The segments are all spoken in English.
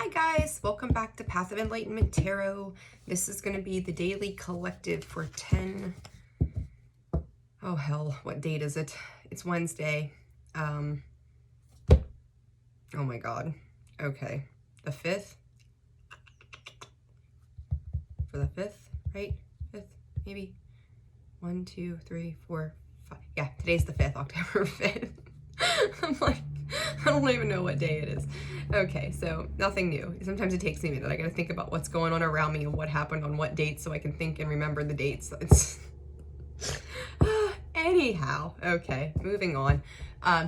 Hi guys, welcome back to Path of Enlightenment Tarot. This is going to be the daily collective for 10, oh hell, what date is it? It's Wednesday. Oh my god. Okay, the 5th? For the 5th, right? 5th, maybe? 1, 2, 3, 4, 5. Yeah, today's the 5th, October 5th. I'm like, I don't even know what day it is. Okay, so nothing new. Sometimes it takes me a minute. I gotta think about what's going on around me and what happened on what date so I can think and remember the dates. It's anyhow, okay, moving on.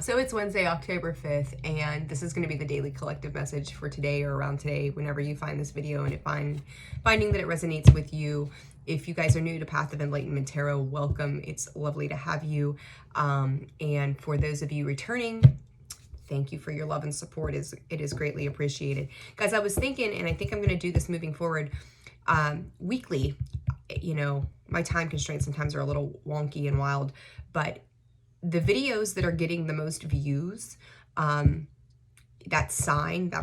So it's Wednesday, October 5th, and this is going to be the daily collective message for today or around today, whenever you find this video and finding that it resonates with you. If you guys are new to Path of Enlightenment Tarot, welcome. It's lovely to have you. And for those of you returning, thank you for your love and support. It is greatly appreciated. Guys, I was thinking, and I think I'm going to do this moving forward, weekly. You know, my time constraints sometimes are a little wonky and wild, but the videos that are getting the most views, that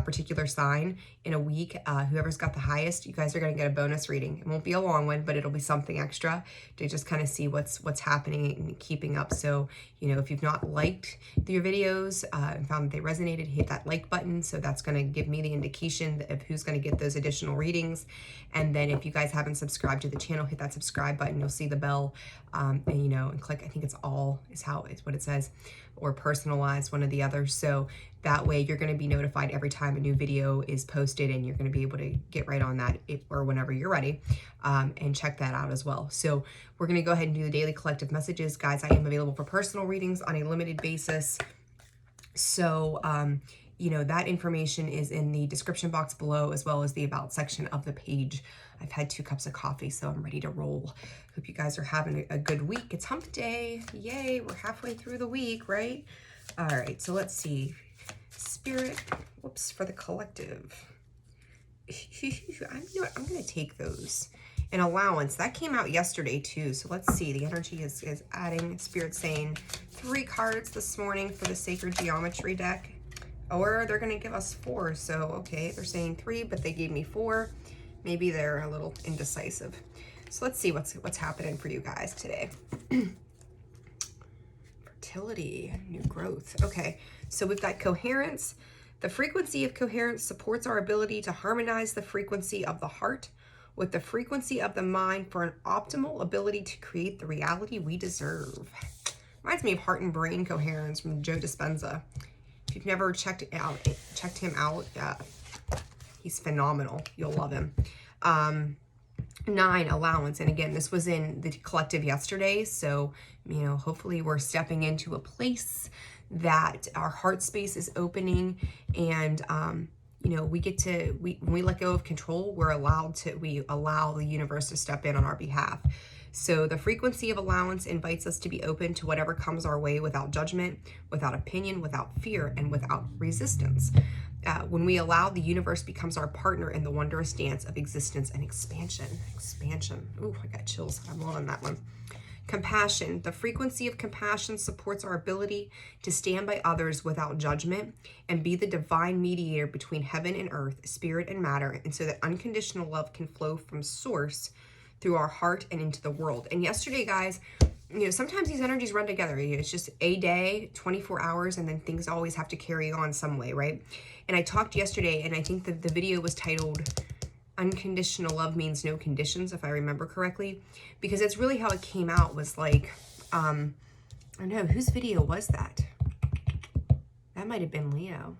particular sign in a week, whoever's got the highest, you guys are going to get a bonus reading. It won't be a long one, but it'll be something extra to just kind of see what's happening and keeping up. So, you know, if you've not liked your videos and found that they resonated, hit that like button. So that's going to give me the indication of who's going to get those additional readings. And then if you guys haven't subscribed to the channel, hit that subscribe button. You'll see the bell, and you know, and click. I think it's all is what it says, or personalize, one of the others. So that way you're going to be notified every time a new video is posted, and you're going to be able to get right on that or whenever you're ready, and check that out as well. So we're going to go ahead and do the daily collective messages. Guys, I am available for personal readings on a limited basis. So, you know, that information is in the description box below, as well as the about section of the page. I've had 2 cups of coffee, so I'm ready to roll. Hope you guys are having a good week. It's hump day. Yay, we're halfway through the week, right? All right, so let's see. Spirit, whoops, for the collective. You know what, I'm going to take those. An allowance, that came out yesterday too, so let's see. The energy is adding. Spirit saying 3 cards this morning for the Sacred Geometry deck. Or they're going to give us 4, so okay, they're saying 3, but they gave me 4. Maybe they're a little indecisive. So let's see what's happening for you guys today. Fertility, new growth. Okay, so we've got coherence. The frequency of coherence supports our ability to harmonize the frequency of the heart with the frequency of the mind for an optimal ability to create the reality we deserve. Reminds me of Heart and Brain Coherence from Joe Dispenza. If you've never checked him out, he's phenomenal. You'll love him. 9, allowance. And again, this was in the collective yesterday. So, you know, hopefully we're stepping into a place that our heart space is opening, and, you know, when we let go of control, we allow the universe to step in on our behalf. So the frequency of allowance invites us to be open to whatever comes our way without judgment, without opinion, without fear, and without resistance. When we allow, the universe becomes our partner in the wondrous dance of existence and expansion. Ooh, I got chills. I'm on that one. Compassion. The frequency of compassion supports our ability to stand by others without judgment and be the divine mediator between heaven and earth, spirit and matter, and so that unconditional love can flow from source through our heart and into the world. And yesterday, guys, you know, sometimes these energies run together. It's just a day, 24 hours, and then things always have to carry on some way, right? And I talked yesterday, and I think that the video was titled Unconditional Love Means No Conditions, if I remember correctly, because that's really how it came out. Was like, I don't know, whose video was that? That might have been Leo,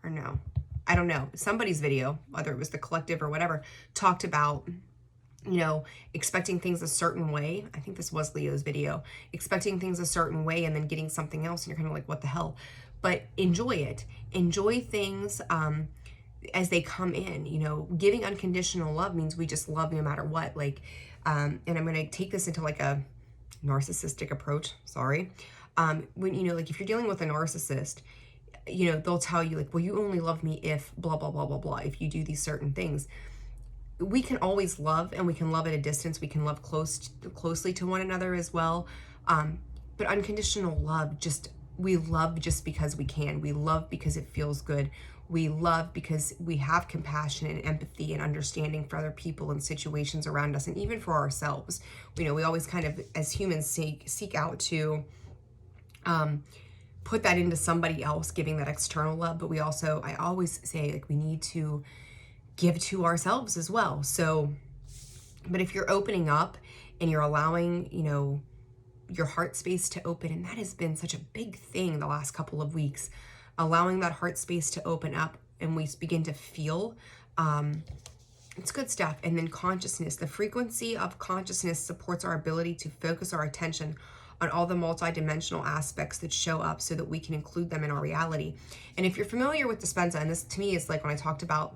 or no, I don't know. Somebody's video, whether it was the collective or whatever, talked about, you know, expecting things a certain way. I think this was Leo's video. Expecting things a certain way and then getting something else, and you're kind of like, what the hell? But enjoy it. Enjoy things as they come in. You know, giving unconditional love means we just love no matter what. Like, and I'm going to take this into like a narcissistic approach. Sorry. When, you know, like if you're dealing with a narcissist, you know, they'll tell you like, well, you only love me if blah, blah, blah, blah, blah, if you do these certain things. We can always love, and we can love at a distance. We can love closely to one another as well. But unconditional love just we love just because we can. We love because it feels good. We love because we have compassion and empathy and understanding for other people and situations around us, and even for ourselves. We always kind of, as humans, seek out to put that into somebody else, giving that external love. But I always say, like, we need to give to ourselves as well. So, but if you're opening up and you're allowing, your heart space to open, and that has been such a big thing the last couple of weeks, allowing that heart space to open up and we begin to feel, it's good stuff. And then consciousness, the frequency of consciousness supports our ability to focus our attention on all the multidimensional aspects that show up so that we can include them in our reality. And if you're familiar with Dispenza, and this to me is like when I talked about,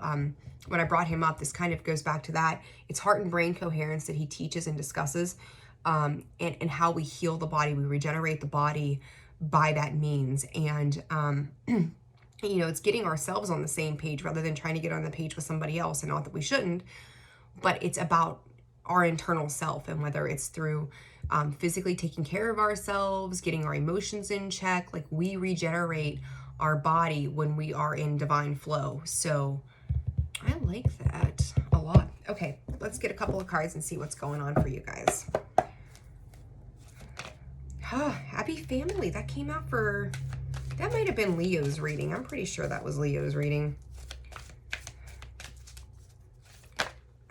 when I brought him up, this kind of goes back to that. It's heart and brain coherence that he teaches and discusses, and how we heal the body, we regenerate the body by that means. And, it's getting ourselves on the same page rather than trying to get on the page with somebody else, and not that we shouldn't, but it's about our internal self, and whether it's through physically taking care of ourselves, getting our emotions in check, like we regenerate our body when we are in divine flow. So I like that a lot. Okay, let's get a couple of cards and see what's going on for you guys. Happy family. That came out for, that might have been Leo's reading. I'm pretty sure that was Leo's reading.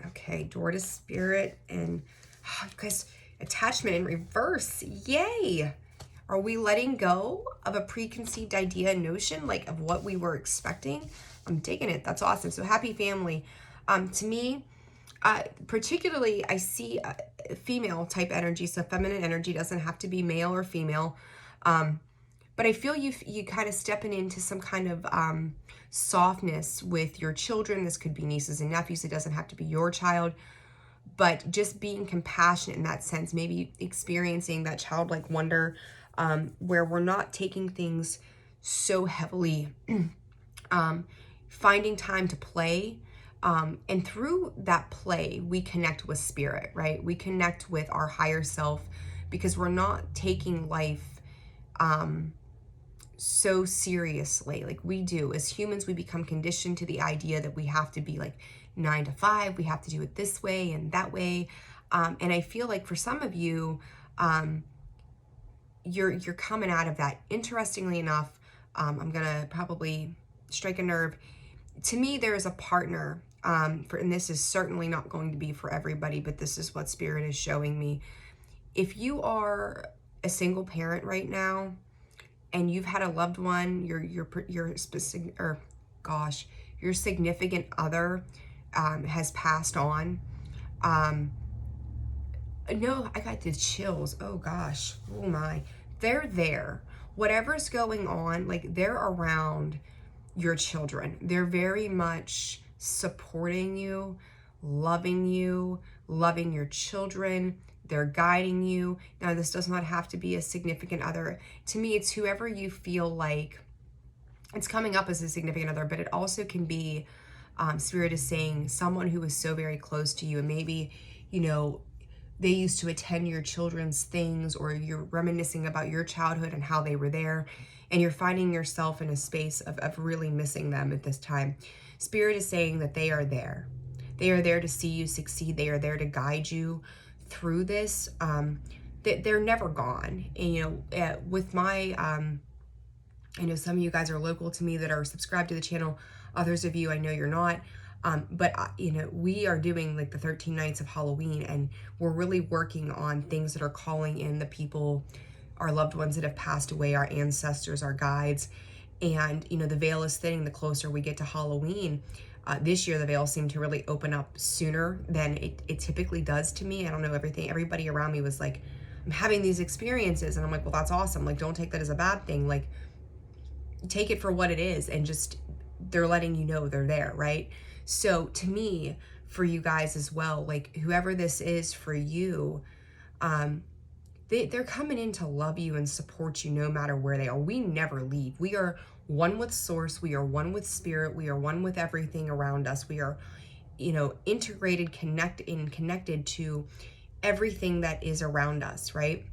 Okay, door to spirit, and guys, attachment in reverse. Yay! Are we letting go of a preconceived idea and notion, like of what we were expecting? I'm digging it. That's awesome. So happy family. To me, particularly, I see female type energy. So feminine energy doesn't have to be male or female. But I feel you kind of stepping into some kind of softness with your children. This could be nieces and nephews. It doesn't have to be your child. But just being compassionate in that sense, maybe experiencing that childlike wonder, where we're not taking things so heavily, finding time to play. And through that play, we connect with spirit, right? We connect with our higher self, because we're not taking life so seriously like we do. As humans, we become conditioned to the idea that we have to be like 9 to 5, we have to do it this way and that way. And I feel like for some of you, you're coming out of that. Interestingly enough, I'm gonna probably strike a nerve. To me, there is a partner, and this is certainly not going to be for everybody, but this is what Spirit is showing me. If you are a single parent right now, and you've had a loved one, your significant other has passed on. No, I got the chills. Oh gosh, oh my. They're there. Whatever's going on, like they're around your children. They're very much supporting you, loving your children. They're guiding you. Now, this does not have to be a significant other. To me, it's whoever you feel like it's coming up as a significant other, but it also can be, Spirit is saying, someone who is so very close to you, and maybe, they used to attend your children's things, or you're reminiscing about your childhood and how they were there, and you're finding yourself in a space of really missing them at this time. Spirit is saying that they are there. They are there to see you succeed. They are there to guide you through this. They're never gone. And with my I know some of you guys are local to me that are subscribed to the channel. Others of you, I know you're not. But we are doing like the 13 nights of Halloween, and we're really working on things that are calling in the people, our loved ones that have passed away, our ancestors, our guides. And the veil is thinning the closer we get to Halloween. This year, the veil seemed to really open up sooner than it typically does to me. I don't know, everybody around me was like, I'm having these experiences. And I'm like, well, that's awesome. Like, don't take that as a bad thing. Like, take it for what it is. And just, they're letting you know they're there, right? So to me, for you guys as well, like whoever this is for you, they're coming in to love you and support you no matter where they are. We never leave. We are one with Source. We are one with Spirit. We are one with everything around us. We are, integrated, connected to everything that is around us, right?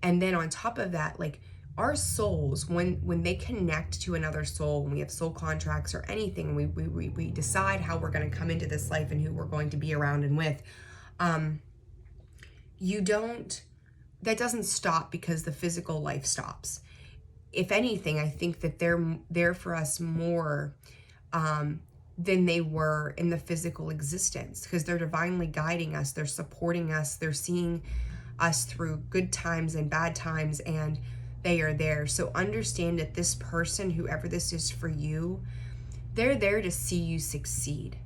And then on top of that, like our souls, when they connect to another soul, when we have soul contracts or anything, we decide how we're going to come into this life and who we're going to be around and with, that doesn't stop because the physical life stops. If anything, I think that they're there for us more than they were in the physical existence, because they're divinely guiding us, they're supporting us, they're seeing us through good times and bad times, and they are there. So understand that this person, whoever this is for you, they're there to see you succeed.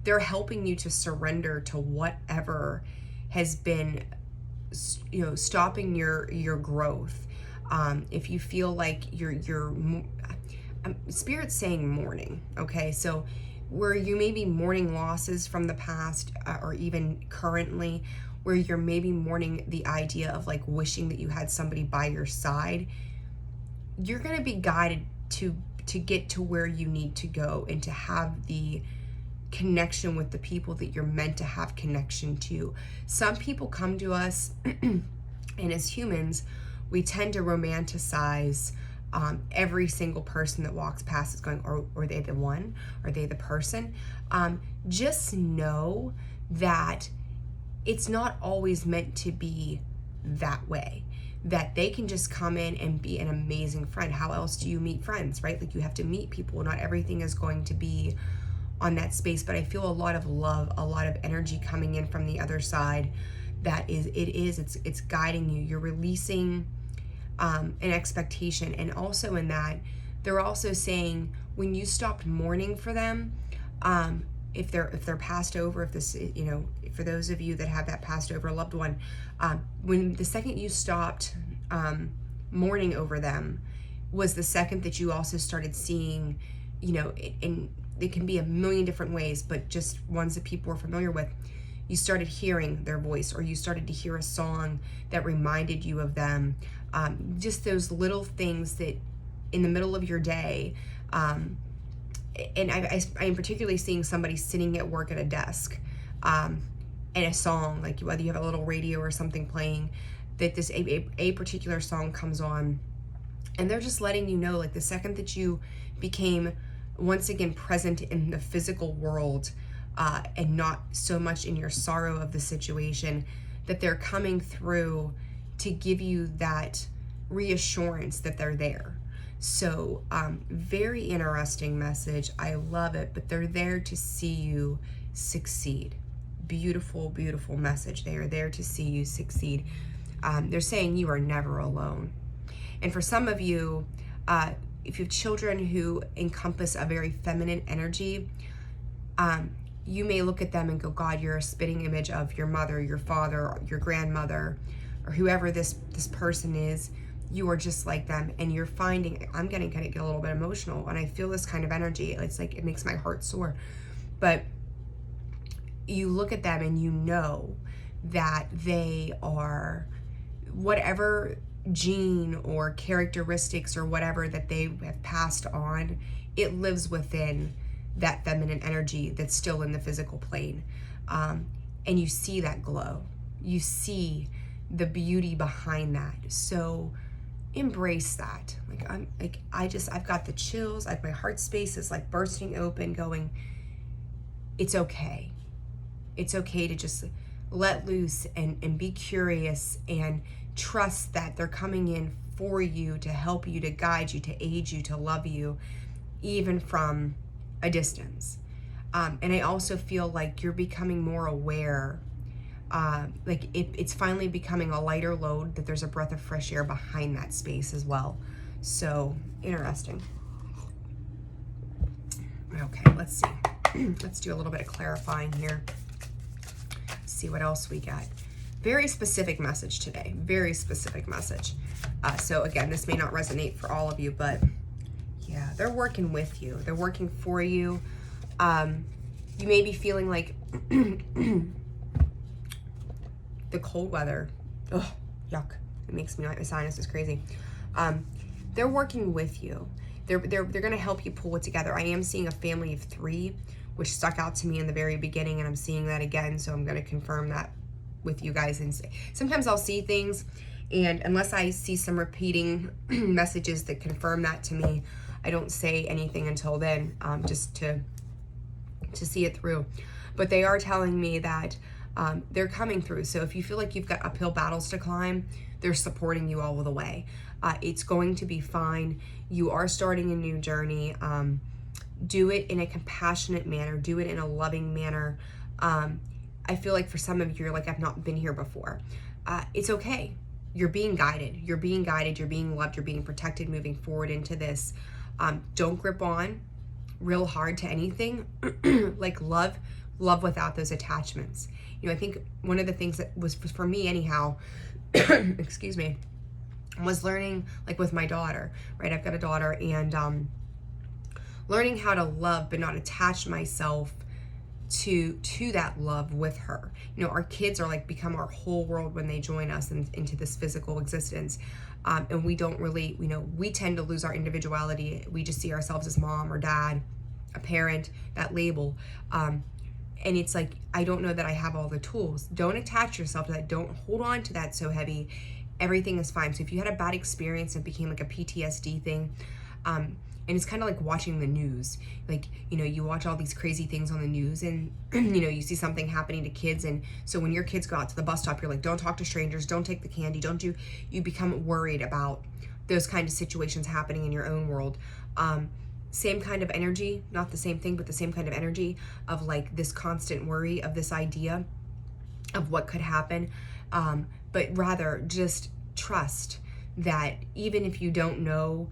They're helping you to surrender to whatever has been, stopping your growth. If you feel like you're Spirit's saying mourning, okay? So where you may be mourning losses from the past, or even currently, where you're maybe mourning the idea of like wishing that you had somebody by your side, you're going to be guided to get to where you need to go and to have the connection with the people that you're meant to have connection to. Some people come to us and as humans, we tend to romanticize every single person that walks past us, going, are they the one? Are they the person? Just know that it's not always meant to be that way, that they can just come in and be an amazing friend. How else do you meet friends, right? Like, you have to meet people. Not everything is going to be on that space, but I feel a lot of love, a lot of energy coming in from the other side. It's guiding you. You're releasing an expectation. And also in that, they're also saying, when you stopped mourning for them, if they're passed over, if this, for those of you that have that passed over loved one, when the second you stopped mourning over them was the second that you also started seeing, and it can be a million different ways, but just ones that people are familiar with. You started hearing their voice, or you started to hear a song that reminded you of them. Just those little things that in the middle of your day, and I am particularly seeing somebody sitting at work at a desk, and a song, like whether you have a little radio or something playing, that a particular song comes on, and they're just letting you know, like, the second that you became once again present in the physical world, and not so much in your sorrow of the situation, that they're coming through to give you that reassurance that they're there. So very interesting message. I love it, but they're there to see you succeed. Beautiful, beautiful message. They are there to see you succeed. They're saying you are never alone. And for some of you, if you have children who encompass a very feminine energy, you may look at them and go, God, you're a spitting image of your mother, your father, your grandmother, or whoever this person is. You are just like them. And you're finding, I'm going to get a little bit emotional, and I feel this kind of energy. It's like, it makes my heart sore. But you look at them and you know that they are, whatever gene or characteristics or whatever that they have passed on, it lives within that feminine energy that's still in the physical plane. And you see that glow. You see the beauty behind that. So embrace that. I've got the chills. My heart space is like bursting open, going, it's okay. It's okay to just let loose and be curious and trust that they're coming in for you, to help you, to guide you, to aid you, to love you, even from a distance. And I also feel like you're becoming more aware, it's finally becoming a lighter load, that there's a breath of fresh air behind that space as well. So interesting. Okay, let's see. Let's do a little bit of clarifying here. See what else we got. Very specific message today. Very specific message. So again, this may not resonate for all of you, but yeah, they're working with you. They're working for you. You may be feeling like the cold weather. Oh, yuck. It makes me, my sinus is crazy. They're working with you. They're going to help you pull it together. I am seeing a family of 3, which stuck out to me in the very beginning, and I'm seeing that again. So I'm going to confirm that with you guys. And sometimes I'll see things And unless I see some repeating messages that confirm that to me, I don't say anything until then, just to see it through. But they are telling me that they're coming through. So if you feel like you've got uphill battles to climb, they're supporting you all the way. It's going to be fine. You are starting a new journey. Do it in a compassionate manner. Do it in a loving manner. I feel like for some of you, you're like, I've not been here before. It's okay. You're being guided. You're being guided. You're being loved. You're being protected moving forward into this. Don't grip on real hard to anything. Like love without those attachments. You know, I think one of the things that was for me anyhow, excuse me, was learning, like with my daughter, right? I've got a daughter, and learning how to love but not attach myself to that love with her. You know, our kids are like become our whole world when they join us into this physical existence. And we don't really, you know, we tend to lose our individuality. We just see ourselves as mom or dad, a parent, that label. And it's like, I don't know that I have all the tools. Don't attach yourself to that. Don't hold on to that so heavy. Everything is fine. So if you had a bad experience and it became like a PTSD thing, and it's kind of like watching the news. Like, you know, you watch all these crazy things on the news and, you know, you see something happening to kids. And so when your kids go out to the bus stop, you're like, don't talk to strangers, don't take the candy, you become worried about those kind of situations happening in your own world. Same kind of energy, not the same thing, but the same kind of energy of like this constant worry of this idea of what could happen. But rather just trust that even if you don't know,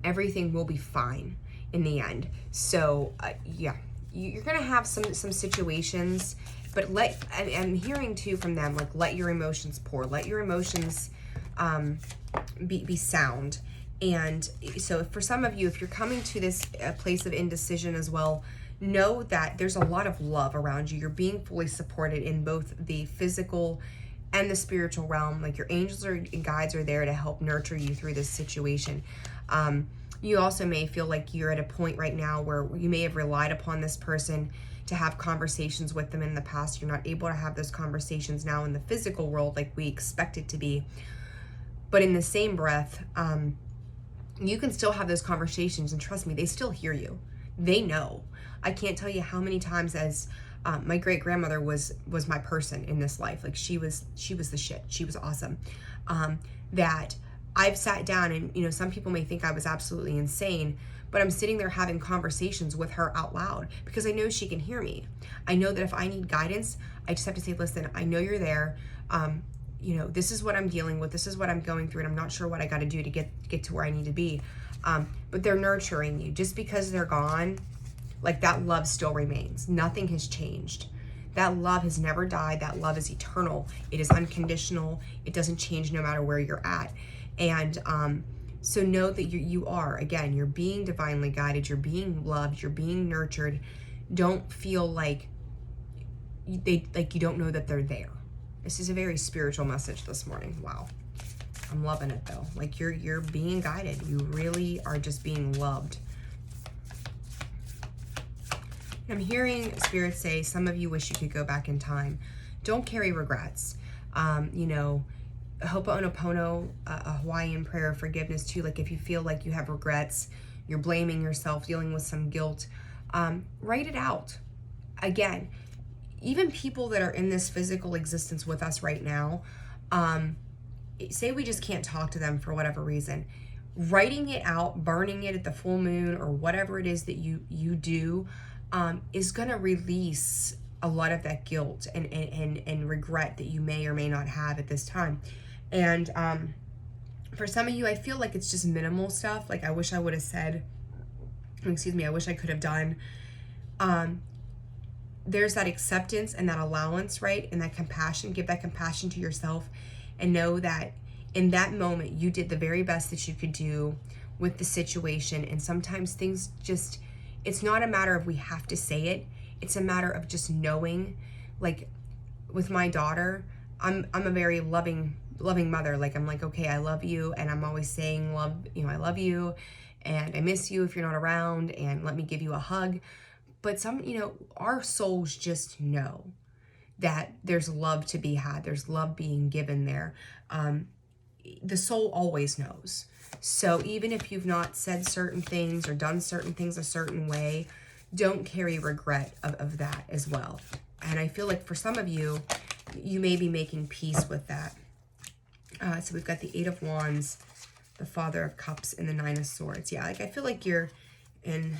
everything will be fine in the end. So yeah, you're gonna have some situations, but I'm hearing too from them, like let your emotions pour, let your emotions be sound. And so for some of you, if you're coming to this place of indecision as well, know that there's a lot of love around you. You're being fully supported in both the physical and the spiritual realm. Like your angels and guides are there to help nurture you through this situation. You also may feel like you're at a point right now where you may have relied upon this person to have conversations with them in the past. You're not able to have those conversations now in the physical world like we expect it to be. But in the same breath, you can still have those conversations, and trust me, they still hear you. They know. I can't tell you how many times as my great grandmother was my person in this life. Like she was the shit. She was awesome. That I've sat down and, you know, some people may think I was absolutely insane, but I'm sitting there having conversations with her out loud because I know she can hear me. I know that if I need guidance, I just have to say, listen, I know you're there. You know, this is what I'm dealing with. This is what I'm going through, and I'm not sure what I got to do to get to where I need to be. But they're nurturing you. Just because they're gone, like that love still remains. Nothing has changed. That love has never died. That love is eternal. It is unconditional. It doesn't change no matter where you're at. And so know that you are, again, you're being divinely guided. You're being loved. You're being nurtured. Don't feel like you don't know that they're there. This is a very spiritual message this morning. Wow. I'm loving it though. Like you're being guided. You really are just being loved. I'm hearing Spirit say some of you wish you could go back in time. Don't carry regrets. You know, Ho'oponopono, a Hawaiian prayer of forgiveness too. Like if you feel like you have regrets, you're blaming yourself, dealing with some guilt, write it out. Again, even people that are in this physical existence with us right now, say we just can't talk to them for whatever reason, writing it out, burning it at the full moon or whatever it is that you do, is going to release a lot of that guilt and regret that you may or may not have at this time. And for some of you, I feel like it's just minimal stuff. Like I wish I would have said, excuse me, I wish I could have done. There's that acceptance and that allowance, right? And that compassion. Give that compassion to yourself and know that in that moment, you did the very best that you could do with the situation. And sometimes things just, it's not a matter of we have to say it. It's a matter of just knowing. Like with my daughter, I'm a very loving mother. Like I'm like, okay, I love you. And I'm always saying I love you and I miss you if you're not around and let me give you a hug. But our souls just know that there's love to be had. There's love being given there. the soul always knows. So even if you've not said certain things or done certain things a certain way, don't carry regret of that as well. And I feel like for some of you, you may be making peace with that. So we've got the Eight of Wands, the Father of Cups, and the Nine of Swords. Yeah, like I feel like you're in...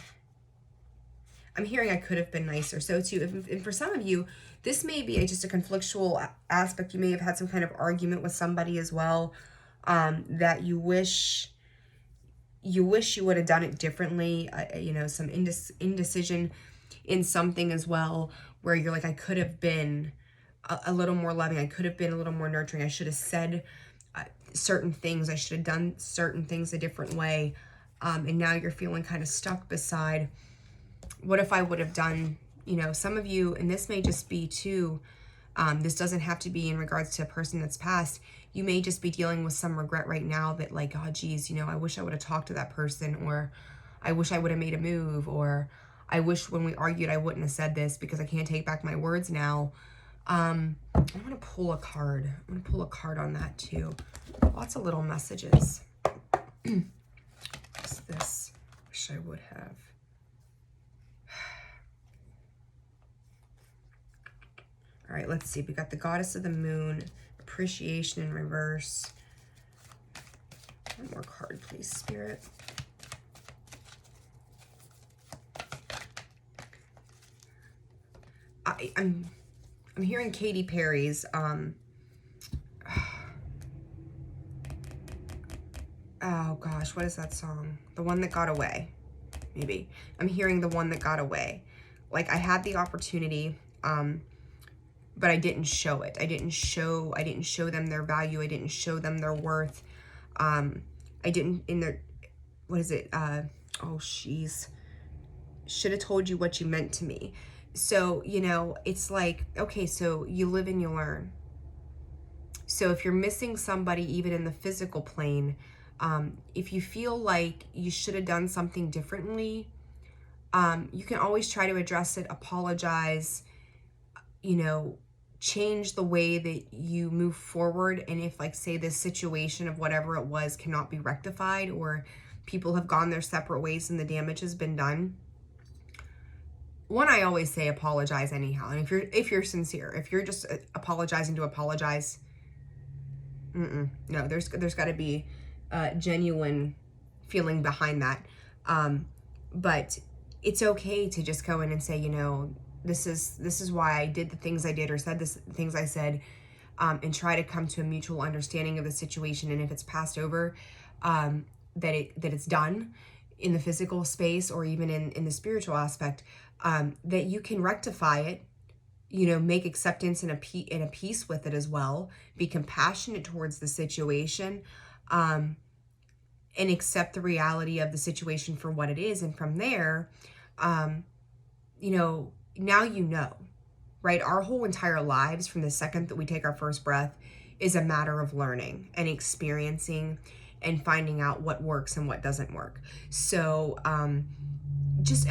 I'm hearing I could have been nicer. So too, and for some of you, this may be just a conflictual aspect. You may have had some kind of argument with somebody as well, that you wish you would have done it differently. You know, some indecision in something as well, where you're like, I could have been a little more loving. I could have been a little more nurturing. I should have said certain things. I should have done certain things a different way. And now you're feeling kind of stuck beside, what if I would have done, you know, some of you, and this may just be too, this doesn't have to be in regards to a person that's passed. You may just be dealing with some regret right now that like, oh geez, you know, I wish I would have talked to that person, or I wish I would have made a move, or I wish when we argued I wouldn't have said this because I can't take back my words now. I'm going to pull a card. I'm going to pull a card on that too. Lots of little messages. What's this? Wish I would have. All right, let's see. We got the Goddess of the Moon, appreciation in reverse. One more card, please, Spirit. I'm hearing Katy Perry's oh gosh, what is that song? The One That Got Away. Maybe. I'm hearing The One That Got Away. Like I had the opportunity, but I didn't show it. I didn't show them their value. I didn't show them their worth. I didn't in their, what is it? Oh, jeez. Should have told you what you meant to me. So, you know, it's like, okay, so you live and you learn. So if you're missing somebody, even in the physical plane, if you feel like you should have done something differently, you can always try to address it, apologize, you know, change the way that you move forward. And if, like, say this situation of whatever it was cannot be rectified, or people have gone their separate ways and the damage has been done, one, I always say apologize anyhow. And if you're sincere, if you're just apologizing to apologize, no, there's got to be genuine feeling behind that. But it's okay to just go in and say, you know, this is why I did the things I did, or said the things I said, and try to come to a mutual understanding of the situation. And if it's passed over, that it's done in the physical space, or even in the spiritual aspect, that you can rectify it, you know, make acceptance and a peace with it as well, be compassionate towards the situation, and accept the reality of the situation for what it is. And from there, you know, now you know, right? Our whole entire lives, from the second that we take our first breath, is a matter of learning and experiencing and finding out what works and what doesn't work. So just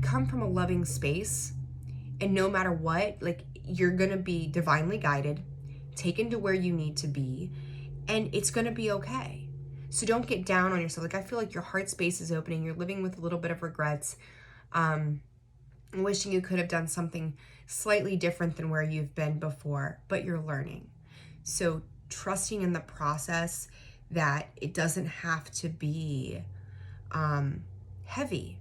come from a loving space, and no matter what, like, you're gonna be divinely guided, taken to where you need to be, and it's gonna be okay. So don't get down on yourself. Like, I feel like your heart space is opening. You're living with a little bit of regrets, wishing you could have done something slightly different than where you've been before, but you're learning. So trusting in the process, that it doesn't have to be heavy.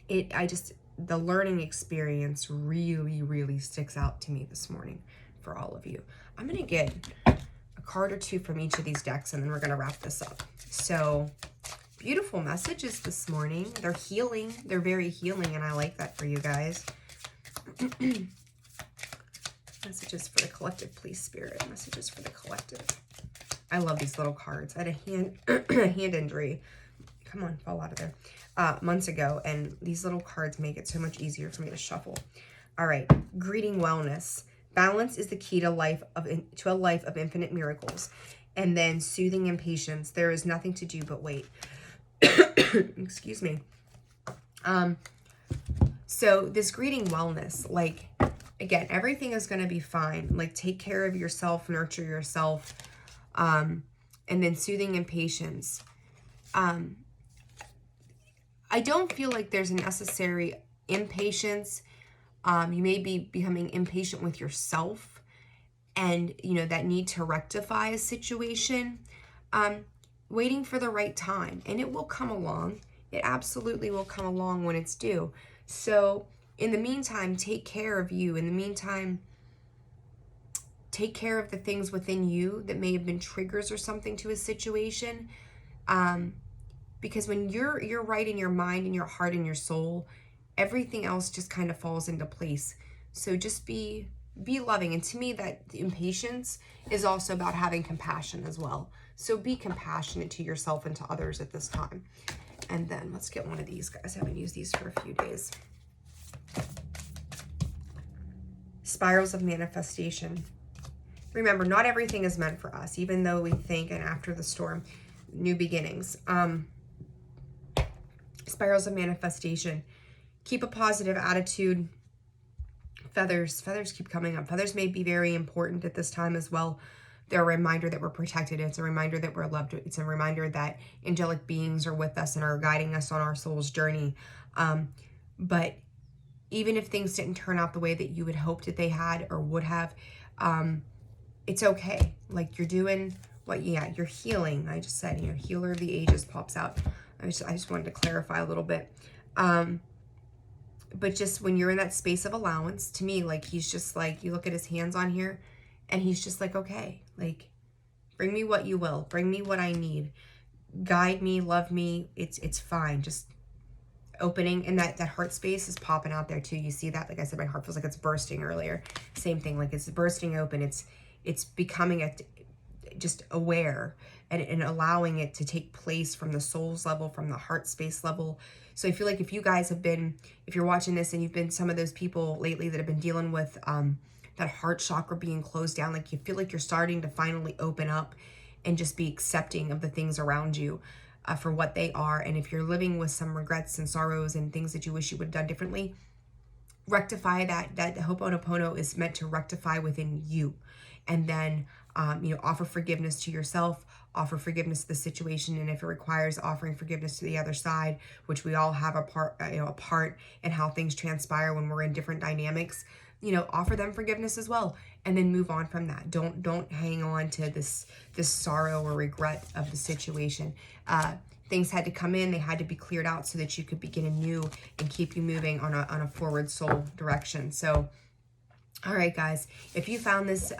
The learning experience really, really sticks out to me this morning for all of you. I'm going to get a card or two from each of these decks, and then we're going to wrap this up. So beautiful messages this morning. They're healing. They're very healing, and I like that for you guys. Messages for the collective, please, Spirit. Messages for the collective. I love these little cards. I had a hand injury. Come on, fall out of there. Months ago, and these little cards make it so much easier for me to shuffle. All right, greeting wellness. Balance is the key to a life of infinite miracles. And then soothing impatience. There is nothing to do but wait. Excuse me. So this greeting wellness, like, again, everything is going to be fine. Like, take care of yourself, nurture yourself. And then soothing and patience. I don't feel like there's a necessary impatience. You may be becoming impatient with yourself and, that need to rectify a situation. Waiting for the right time, and it will come along. It absolutely will come along when it's due. So in the meantime, take care of you. In the meantime, take care of the things within you that may have been triggers or something to a situation. Because when you're right in your mind and your heart and your soul, everything else just kind of falls into place. So just be loving. And to me, that impatience is also about having compassion as well. So be compassionate to yourself and to others at this time. And then let's get one of these guys. I haven't used these for a few days. Spirals of manifestation. Remember, not everything is meant for us, even though we think, and after the storm, new beginnings. Spirals of manifestation. Keep a positive attitude. Feathers keep coming up. Feathers may be very important at this time as well. They're a reminder that we're protected. It's a reminder that we're loved. It's a reminder that angelic beings are with us and are guiding us on our soul's journey. But even if things didn't turn out the way that you had hoped that they had or would have, it's okay. Like, you're doing you're healing. I just said, healer of the ages pops out. I just wanted to clarify a little bit. But just when you're in that space of allowance, to me, like, he's just like, you look at his hands on here, and he's just like, okay, like, bring me what you will. Bring me what I need. Guide me, love me. It's fine. Just opening, and that heart space is popping out there too. You see that? Like I said, my heart feels like it's bursting earlier. Same thing, like it's bursting open. It's becoming just aware and allowing it to take place from the soul's level, from the heart space level. So I feel like if you guys have been, if you're watching this and you've been some of those people lately that have been dealing with that heart chakra being closed down, like you feel like you're starting to finally open up and just be accepting of the things around you for what they are. And if you're living with some regrets and sorrows and things that you wish you would have done differently, rectify that. That Ho'oponopono is meant to rectify within you. And then, offer forgiveness to yourself, offer forgiveness to the situation. And if it requires offering forgiveness to the other side, which we all have a part in how things transpire when we're in different dynamics, offer them forgiveness as well, and then move on from that. Don't hang on to this sorrow or regret of the situation. Things had to come in, they had to be cleared out so that you could begin anew and keep you moving on a forward soul direction. So, all right, guys, if you found this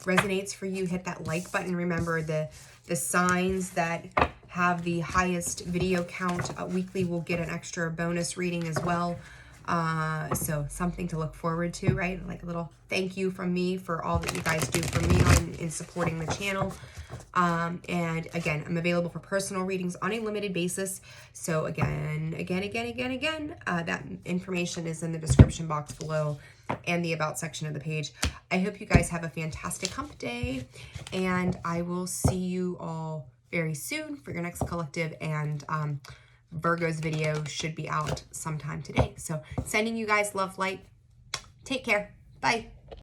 resonates for you, hit that like button. Remember, the signs that have the highest video count weekly will get an extra bonus reading as well. So something to look forward to, right? Like a little thank you from me for all that you guys do for me in supporting the channel. And again, I'm available for personal readings on a limited basis. So again, that information is in the description box below and the about section of the page. I hope you guys have a fantastic hump day, and I will see you all very soon for your next collective, and Virgo's video should be out sometime today. So sending you guys love, light. Take care. Bye.